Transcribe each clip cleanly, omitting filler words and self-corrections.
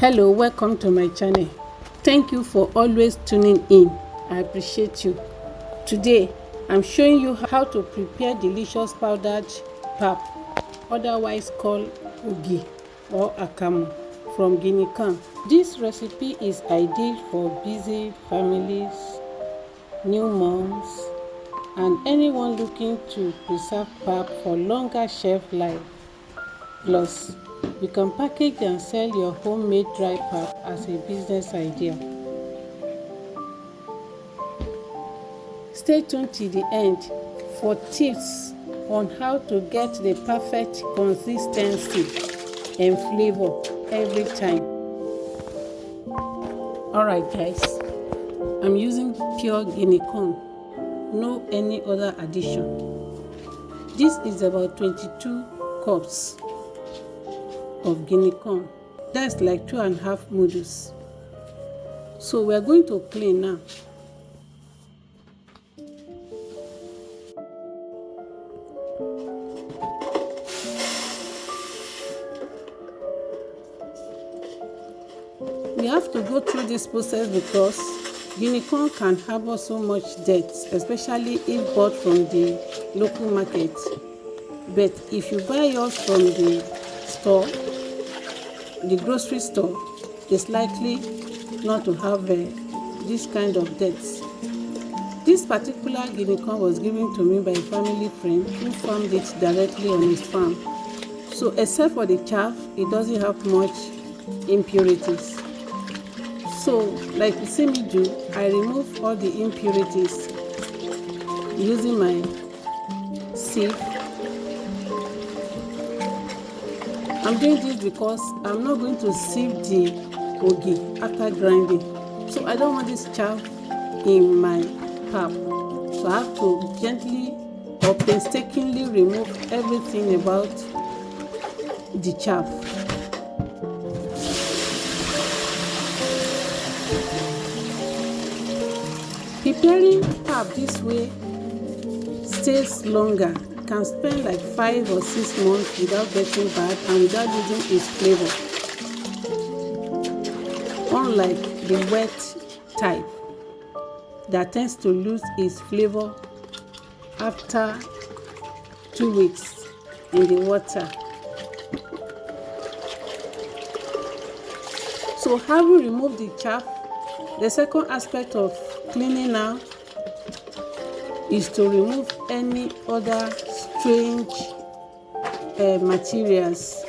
Hello, welcome to my channel. Thank you for always tuning in. I appreciate you. Today I'm showing you how to prepare delicious powdered pap, otherwise called ugi or akamu, from guinea corn. This recipe is ideal for busy families, new moms, and anyone looking to preserve pap for longer shelf life. Plus, you can package and sell your homemade dry pap as a business idea. Stay tuned till the end for tips on how to get the perfect consistency and flavor every time. Alright guys, I'm using pure guinea corn, no any other addition. This is about 22 cups of guinea corn. That's like 2.5 noodles. So we're going to clean now. We have to go through this process because guinea corn can harbor so much dirt, especially if bought from the local market. But if you buy yours from the store, the grocery store, is likely not to have this kind of dirt. This particular guinea corn was given to me by a family friend who farmed it directly on his farm. So except for the chaff, it doesn't have much impurities. So like you see me do, I remove all the impurities using my sieve. I'm doing this because I'm not going to sieve the ugi after grinding. So I don't want this chaff in my pap. So I have to gently or painstakingly remove everything about the chaff. Preparing pap this way stays longer. Can spend like 5 or 6 months without getting bad and without losing its flavor. Unlike the wet type that tends to lose its flavor after 2 weeks in the water. So having removed the chaff, the second aspect of cleaning now is to remove any other strange materials.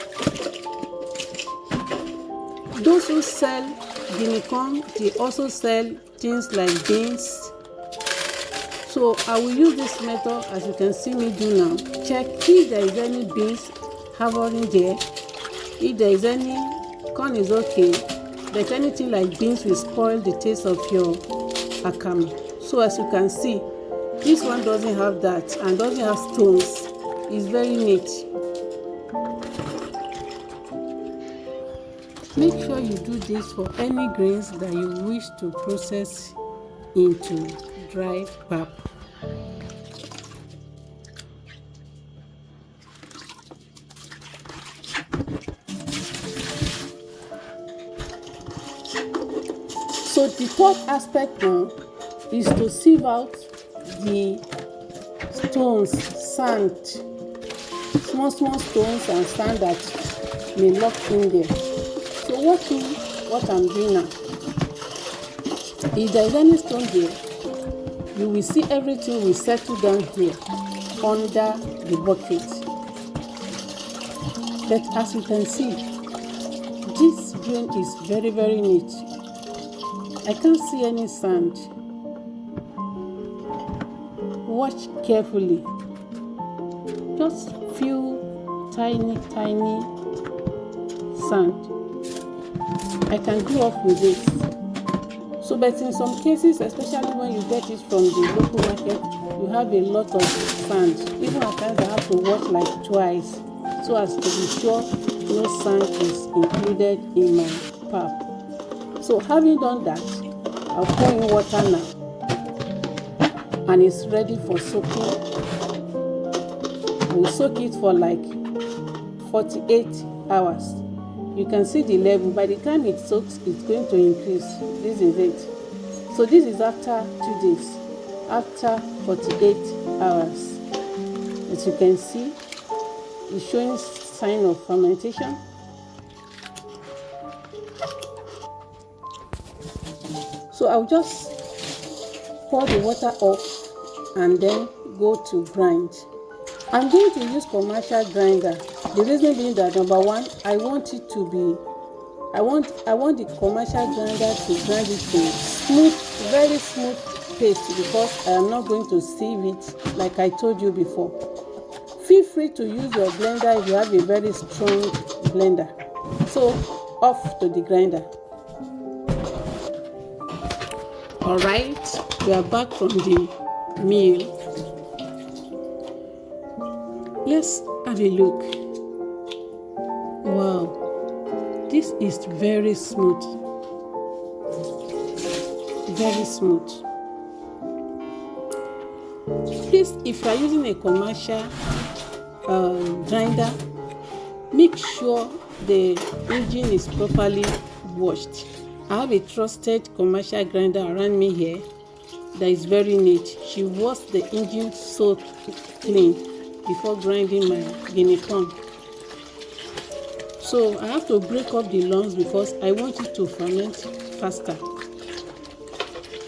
Those who sell guinea corn, they also sell things like beans. So I will use this method as you can see me do now. Check if there is any beans harboring there. If there is any, corn is okay, but anything like beans will spoil the taste of your akamu. So as you can see, this one doesn't have that and doesn't have stones. It's very neat. Make sure you do this for any grains that you wish to process into dry pap. So the third aspect now is to sieve out the stones, sand, small stones and sand that may lock in there. So what I'm doing now, if there is any stone there, you will see everything will settle down here under the bucket. But as you can see, this grain is very neat. I can't see any sand. Watch carefully. Just few tiny sand. I can do off with this. So but in some cases, especially when you get it from the local market, you have a lot of sand. Even at times I have to wash like twice so as to be sure no sand is included in my pap. So having done that, I'll pour in water now. And it's ready for soaking. We'll soak it for like 48 hours. You can see the level. By the time it soaks, it's going to increase. This is it. So this is after 2 days, after 48 hours. As you can see, it's showing sign of fermentation. So I'll just pour the water off and then go to grind. I'm going to use commercial grinder. The reason being that, number one, I want the commercial grinder to grind it to smooth, very smooth paste, because I am not going to sieve it like I told you before. Feel free to use your blender if you have a very strong blender. So off to the grinder. Alright, we are back from the mill. Let's have a look. Wow, this is very smooth. Very smooth. Please, if you are using a commercial grinder, make sure the engine is properly washed. I have a trusted commercial grinder around me here that is very neat. She washed the engine so clean before grinding my guinea corn. So I have to break up the lumps because I want it to ferment faster.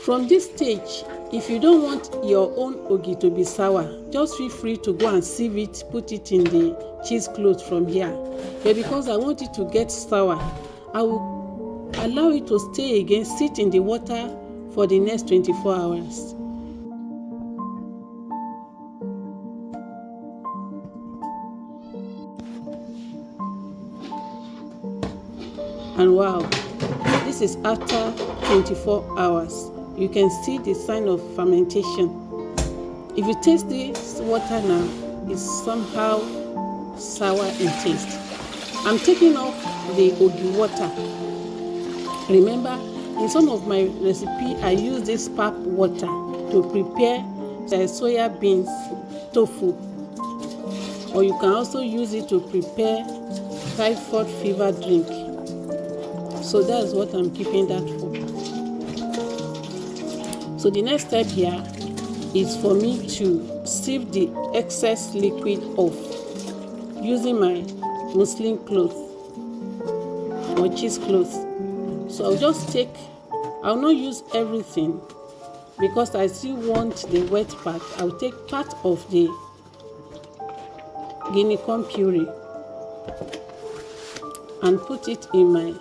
From this stage, if you don't want your own ogi to be sour, just feel free to go and sieve it, put it in the cheesecloth from here. But because I want it to get sour, I will allow it to stay again, sit in the water for the next 24 hours. And wow, this is after 24 hours. You can see the sign of fermentation. If you taste this water now, it's somehow sour in taste. I'm taking off the ogi water. Remember, in some of my recipe, I use this pap water to prepare the soya beans tofu. Or you can also use it to prepare typhoid fever drink. So that's what I'm keeping that for. So the next step here is for me to sieve the excess liquid off using my muslin cloth or cheesecloth. So I'll just take, I'll not use everything because I still want the wet part. I'll take part of the guinea corn puree and put it in my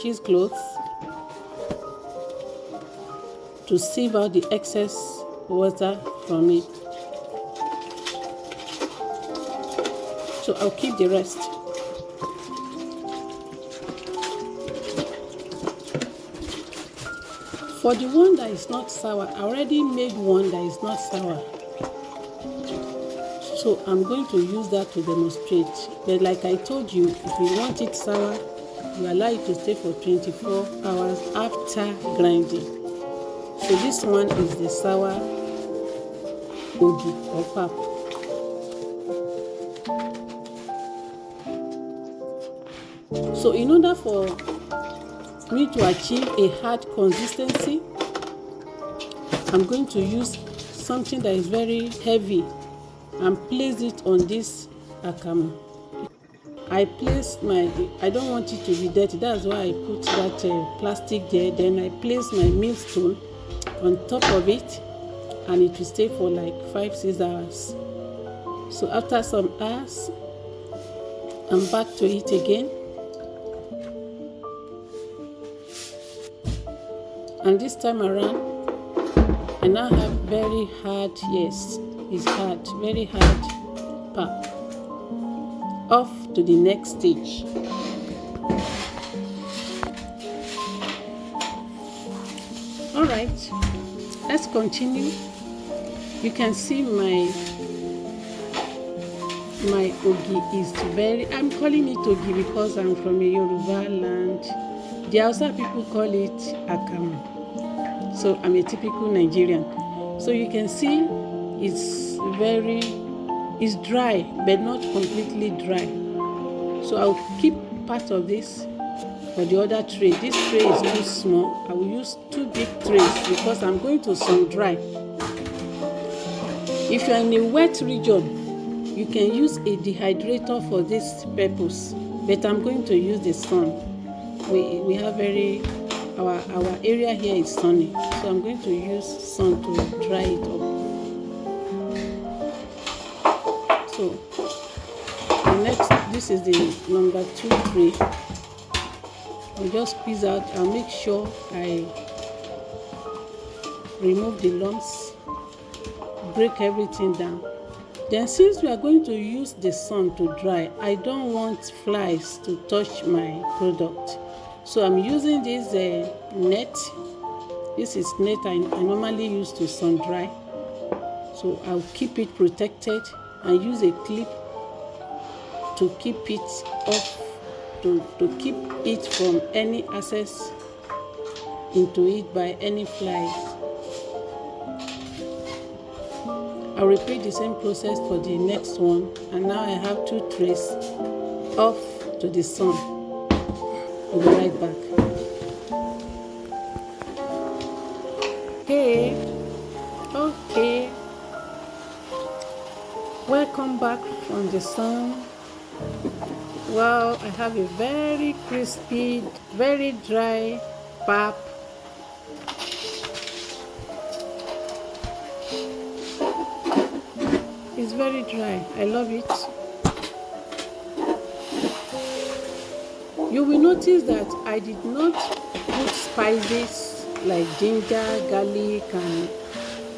cheesecloth to sieve out the excess water from it. So I'll keep the rest. For the one that is not sour, I already made one that is not sour. So I'm going to use that to demonstrate. But like I told you, if you want it sour, you allow it to stay for 24 hours after grinding. So this one is the sour ogi or pap. So in order for me to achieve a hard consistency, I'm going to use something that is very heavy and place it on this akamu. I don't want it to be dirty, that's why I put that plastic there. Then I place my millstone on top of it and it will stay for like 5-6 hours. So after some hours, I'm back to it again. And this time around, I now have very hard, yes, it's hard, very hard pap. Off to the next stage. All right, let's continue. You can see my ogi is very, I'm calling it ogi because I'm from a Yoruba land. The Hausa people call it Akamu. So I'm a typical Nigerian. So you can see it's dry, but not completely dry. So I'll keep part of this for the other tray. This tray is too small. I will use 2 big trays because I'm going to sun dry. If you are in a wet region, you can use a dehydrator for this purpose, but I'm going to use the sun. We have our area here is sunny, so I'm going to use sun to dry it up. So the next, this is the number 2 tray. I'll just squeeze out. I'll make sure I remove the lumps, break everything down. Then, since we are going to use the sun to dry, I don't want flies to touch my product. So I'm using this net. This is net I normally use to sun dry. So I'll keep it protected and use a clip to keep it off, to keep it from any access into it by any flies. I'll repeat the same process for the next one, and now I have 2 trays off to the sun. I'll be right back. Okay, welcome back from the sun. Wow, I have a very crispy, very dry pap. It's very dry. I love it. You will notice that I did not put spices like ginger, garlic, and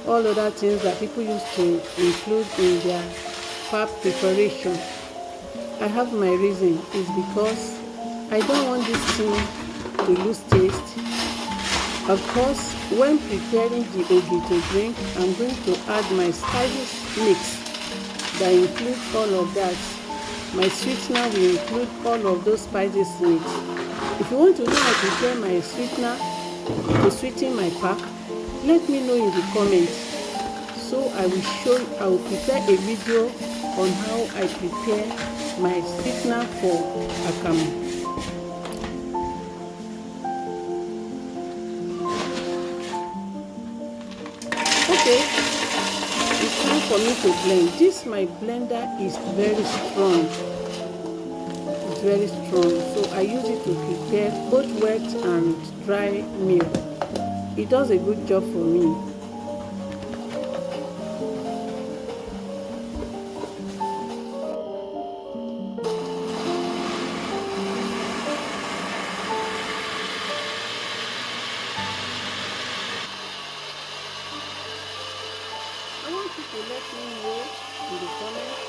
all other things that people used to include in their pap preparation. I have my reason. It's because I don't want this thing to lose taste. Of course, when preparing the ogi to drink, I'm going to add my spices mix that includes all of that. My sweetener will include all of those spices mix. If you want to know how to prepare my sweetener to sweeten my pap, let me know in the comments. So I will prepare a video on how I prepare my sweetener for Akamu. Okay, it's time for me to blend. My blender is very strong. It's very strong, so I use it to prepare both wet and dry milk. It does a good job for me. I want you to let me know in the comments.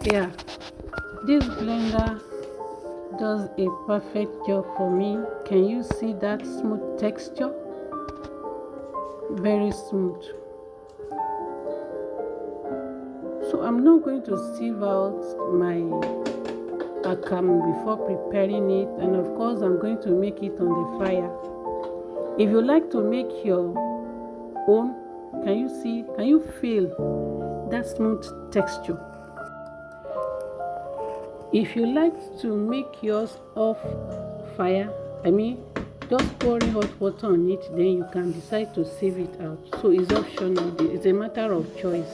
Yeah, this blender does a perfect job for me. Can you see that smooth texture? Very smooth. So I'm not going to sieve out my Akamu before preparing it, and of course I'm going to make it on the fire. If you like to make your own, can you feel that smooth texture? If you like to make yours off fire, just pouring hot water on it, then you can decide to sieve it out. So it's optional. It's a matter of choice.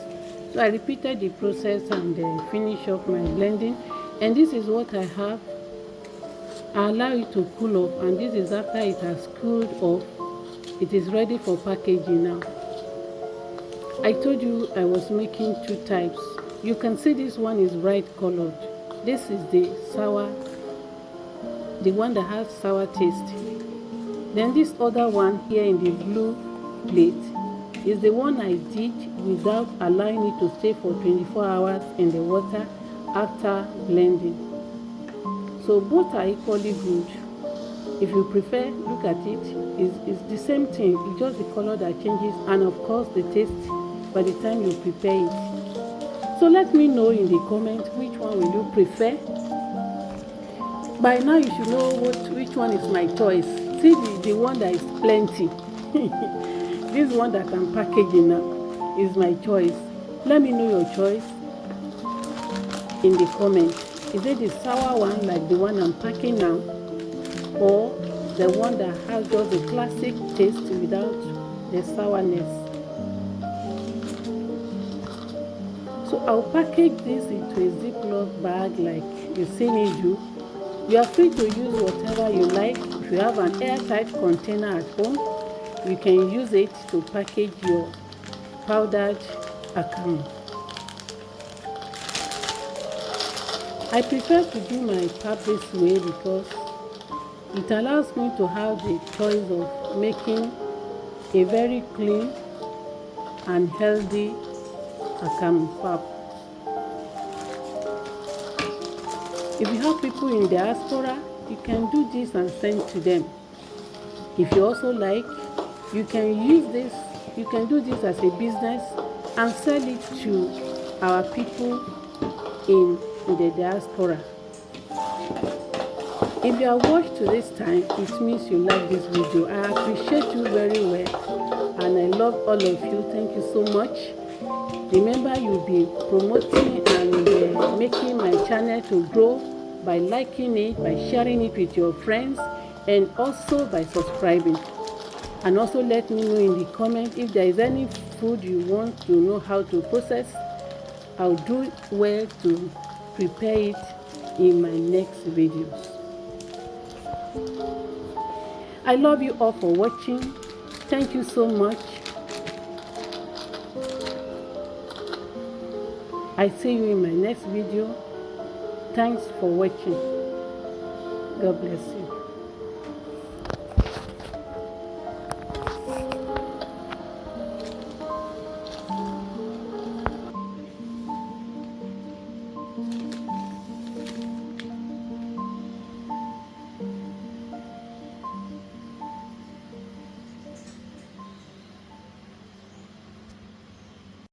So I repeated the process and finish up my blending, and this is what I have. I allow it to cool off, and this is after it has cooled off. It is ready for packaging now. I told you I was making 2 types. You can see this one is bright colored. This is the sour, the one that has sour taste. Then this other one here in the blue plate is the one I did without allowing it to stay for 24 hours in the water after blending. So both are equally good. If you prefer, look at it. It's the same thing. It's just the color that changes, and of course the taste by the time you prepare it. So let me know in the comment which one will you prefer. By now you should know which one is my choice. See the one that is plenty. This one that I'm packaging now is my choice. Let me know your choice in the comment. Is it the sour one like the one I'm packing now, or the one that has just the classic taste without the sourness? So I'll package this into a Ziploc bag like you see me do. You are free to use whatever you like. If you have an airtight container at home, you can use it to package your powdered akamu. I prefer to do my pap this way because it allows me to have the choice of making a very clean and healthy akamu pap. If you have people in diaspora, you can do this and send to them. If you also like, you can use this, you can do this as a business and sell it to our people in the diaspora. If you are watched to this time, it means you like this video. I appreciate you very well and I love all of you. Thank you so much. Remember, you'll be promoting and making my channel to grow by liking it, by sharing it with your friends, and also by subscribing. And also let me know in the comment if there is any food you want to know how to process. I'll do well to prepare it in my next videos. I love you all for watching. Thank you so much. I see you in my next video. Thanks for watching. God bless you.